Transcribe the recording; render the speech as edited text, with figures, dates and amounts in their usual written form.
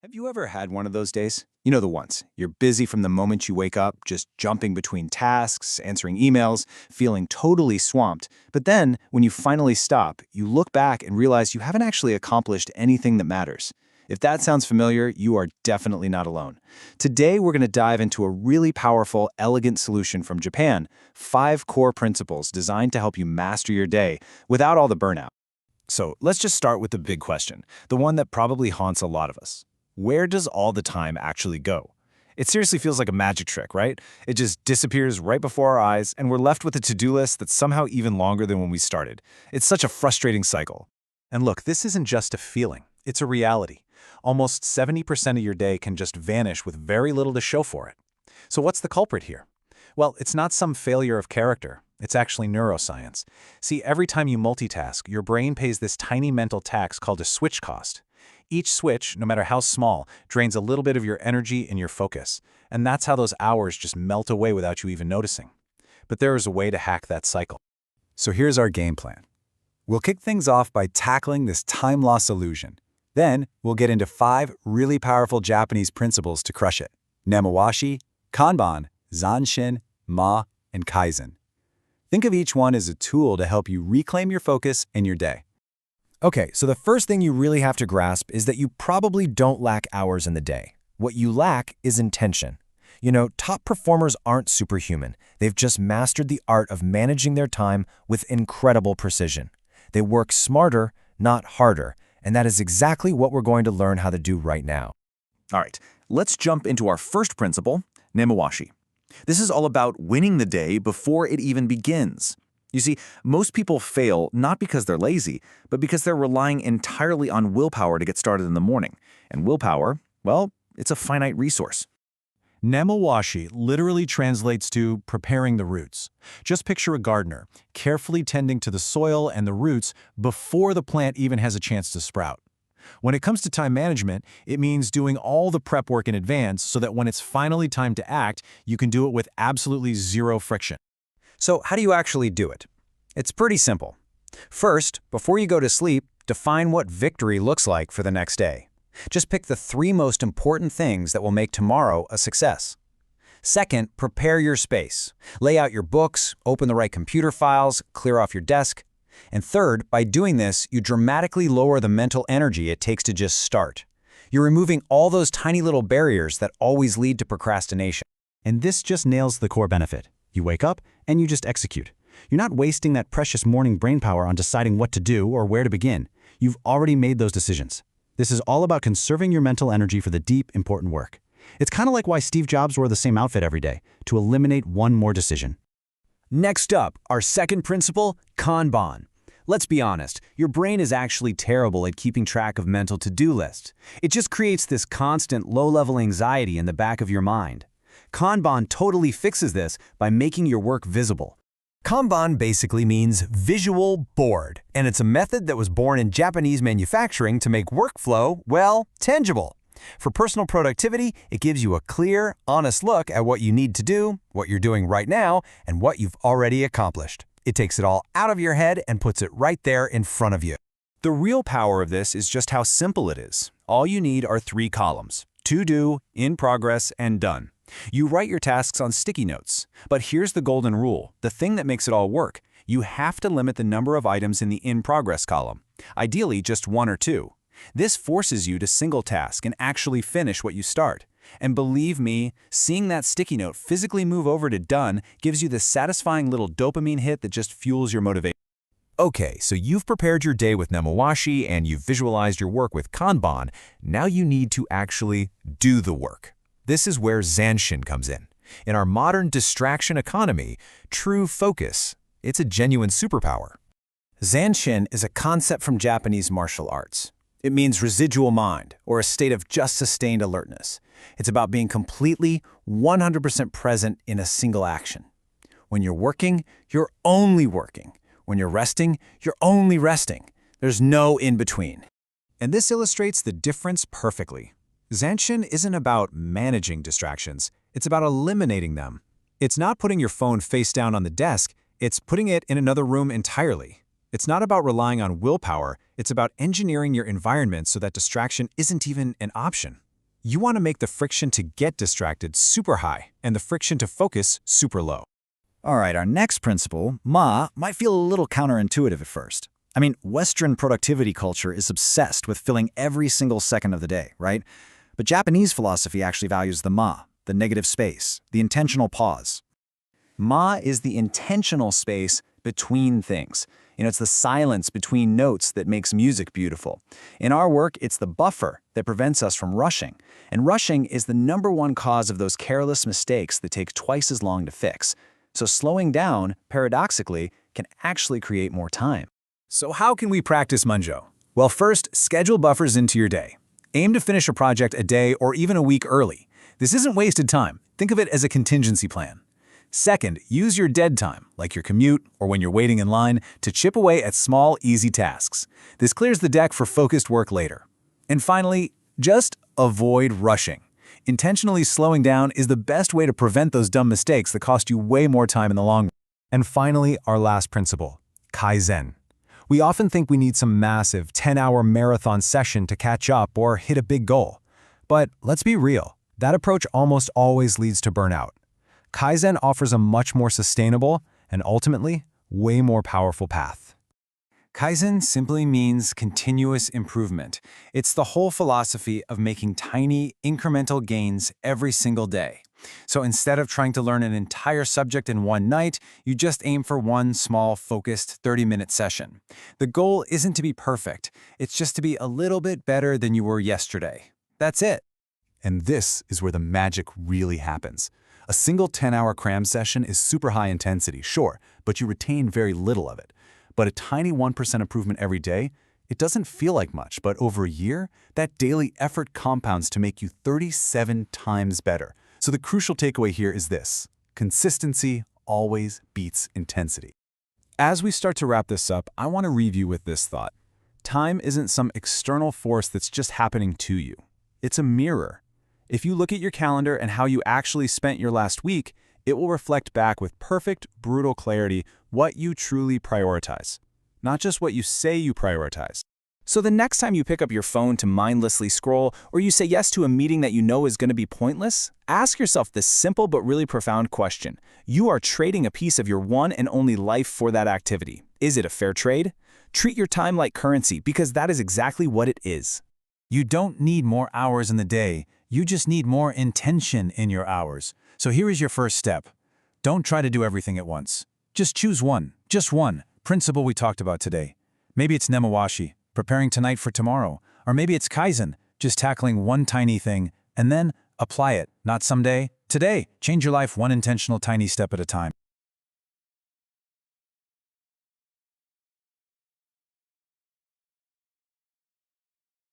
Have you ever had one of those days? You know the ones. You're busy from the moment you wake up, just jumping between tasks, answering emails, feeling totally swamped. But then, when you finally stop, you look back and realize you haven't actually accomplished anything that matters. If that sounds familiar, you are definitely not alone. Today, we're going to dive into a really powerful, elegant solution from Japan, 5 core principles designed to help you master your day without all the burnout. So let's just start with the big question, the one that probably haunts a lot of us. Where does all the time actually go? It seriously feels like a magic trick, right? It just disappears right before our eyes, and we're left with a to-do list that's somehow even longer than when we started. It's such a frustrating cycle. And look, this isn't just a feeling, it's a reality. Almost 70% of your day can just vanish with very little to show for it. So what's the culprit here? Well, it's not some failure of character. It's actually neuroscience. See, every time you multitask, your brain pays this tiny mental tax called a switch cost. Each switch, no matter how small, drains a little bit of your energy and your focus. And that's how those hours just melt away without you even noticing. But there is a way to hack that cycle. So here's our game plan. We'll kick things off by tackling this time loss illusion. Then, we'll get into 5 really powerful Japanese principles to crush it. Nemawashi, Kanban, Zanshin, Ma, and Kaizen. Think of each one as a tool to help you reclaim your focus and your day. Okay, so the first thing you really have to grasp is that you probably don't lack hours in the day. What you lack is intention. You know, top performers aren't superhuman. They've just mastered the art of managing their time with incredible precision. They work smarter, not harder, and that is exactly what we're going to learn how to do right now. All right, let's jump into our first principle, Nemawashi. This is all about winning the day before it even begins. You see, most people fail not because they're lazy, but because they're relying entirely on willpower to get started in the morning. And willpower, well, it's a finite resource. Nemawashi literally translates to preparing the roots. Just picture a gardener, carefully tending to the soil and the roots before the plant even has a chance to sprout. When it comes to time management, it means doing all the prep work in advance so that when it's finally time to act, you can do it with absolutely zero friction. So how do you actually do it? It's pretty simple. First, before you go to sleep, define what victory looks like for the next day. Just pick the 3 most important things that will make tomorrow a success. Second, prepare your space. Lay out your books, open the right computer files, clear off your desk. And third, by doing this, you dramatically lower the mental energy it takes to just start. You're removing all those tiny little barriers that always lead to procrastination. And this just nails the core benefit. You wake up and you just execute. You're not wasting that precious morning brainpower on deciding what to do or where to begin. You've already made those decisions. This is all about conserving your mental energy for the deep, important work. It's kind of like why Steve Jobs wore the same outfit every day, to eliminate one more decision. Next up, our second principle, Kanban. Let's be honest, your brain is actually terrible at keeping track of mental to-do lists. It just creates this constant low-level anxiety in the back of your mind. Kanban totally fixes this by making your work visible. Kanban basically means visual board, and it's a method that was born in Japanese manufacturing to make workflow, well, tangible. For personal productivity, it gives you a clear, honest look at what you need to do, what you're doing right now, and what you've already accomplished. It takes it all out of your head and puts it right there in front of you. The real power of this is just how simple it is. All you need are 3 columns: to do, in progress, and done. You write your tasks on sticky notes. But here's the golden rule, the thing that makes it all work. You have to limit the number of items in the in progress column, ideally just 1 or 2. This forces you to single task and actually finish what you start. And believe me, seeing that sticky note physically move over to done gives you the satisfying little dopamine hit that just fuels your motivation. Okay, so you've prepared your day with Nemawashi and you've visualized your work with Kanban. Now you need to actually do the work. This is where Zanshin comes in. In our modern distraction economy, true focus, it's a genuine superpower. Zanshin is a concept from Japanese martial arts. It means residual mind, or a state of just sustained alertness. It's about being completely, 100% present in a single action. When you're working, you're only working. When you're resting, you're only resting. There's no in-between. And this illustrates the difference perfectly. Zanshin isn't about managing distractions, it's about eliminating them. It's not putting your phone face down on the desk, it's putting it in another room entirely. It's not about relying on willpower, it's about engineering your environment so that distraction isn't even an option. You want to make the friction to get distracted super high and the friction to focus super low. All right, our next principle, Ma, might feel a little counterintuitive at first. I mean, Western productivity culture is obsessed with filling every single second of the day, right? But Japanese philosophy actually values the Ma, the negative space, the intentional pause. Ma is the intentional space between things. It's the silence between notes that makes music beautiful. In our work, it's the buffer that prevents us from rushing. And rushing is the #1 cause of those careless mistakes that take twice as long to fix. So slowing down, paradoxically, can actually create more time. So how can we practice Munjo? Well, first, schedule buffers into your day. Aim to finish a project a day or even a week early. This isn't wasted time. Think of it as a contingency plan. Second, use your dead time, like your commute or when you're waiting in line, to chip away at small, easy tasks. This clears the deck for focused work later. And finally, just avoid rushing. Intentionally slowing down is the best way to prevent those dumb mistakes that cost you way more time in the long run. And finally, our last principle, Kaizen. We often think we need some massive 10-hour marathon session to catch up or hit a big goal. But let's be real, that approach almost always leads to burnout. Kaizen offers a much more sustainable and ultimately way more powerful path. Kaizen simply means continuous improvement. It's the whole philosophy of making tiny, incremental gains every single day. So instead of trying to learn an entire subject in one night, you just aim for one small, focused 30-minute session. The goal isn't to be perfect. It's just to be a little bit better than you were yesterday. That's it. And this is where the magic really happens. A single 10-hour cram session is super high intensity, sure, but you retain very little of it. But a tiny 1% improvement every day, it doesn't feel like much, but over a year, that daily effort compounds to make you 37 times better. So the crucial takeaway here is this: consistency always beats intensity. As we start to wrap this up, I want to leave you with this thought. Time isn't some external force that's just happening to you. It's a mirror. If you look at your calendar and how you actually spent your last week, it will reflect back with perfect, brutal clarity what you truly prioritize, not just what you say you prioritize. So the next time you pick up your phone to mindlessly scroll, or you say yes to a meeting that you know is going to be pointless, ask yourself this simple but really profound question. You are trading a piece of your one and only life for that activity. Is it a fair trade? Treat your time like currency, because that is exactly what it is. You don't need more hours in the day. You just need more intention in your hours. So here is your first step. Don't try to do everything at once. Just choose one, just one, principle we talked about today. Maybe it's Nemawashi, preparing tonight for tomorrow. Or maybe it's Kaizen, just tackling one tiny thing, and then apply it, not someday, today. Change your life one intentional tiny step at a time.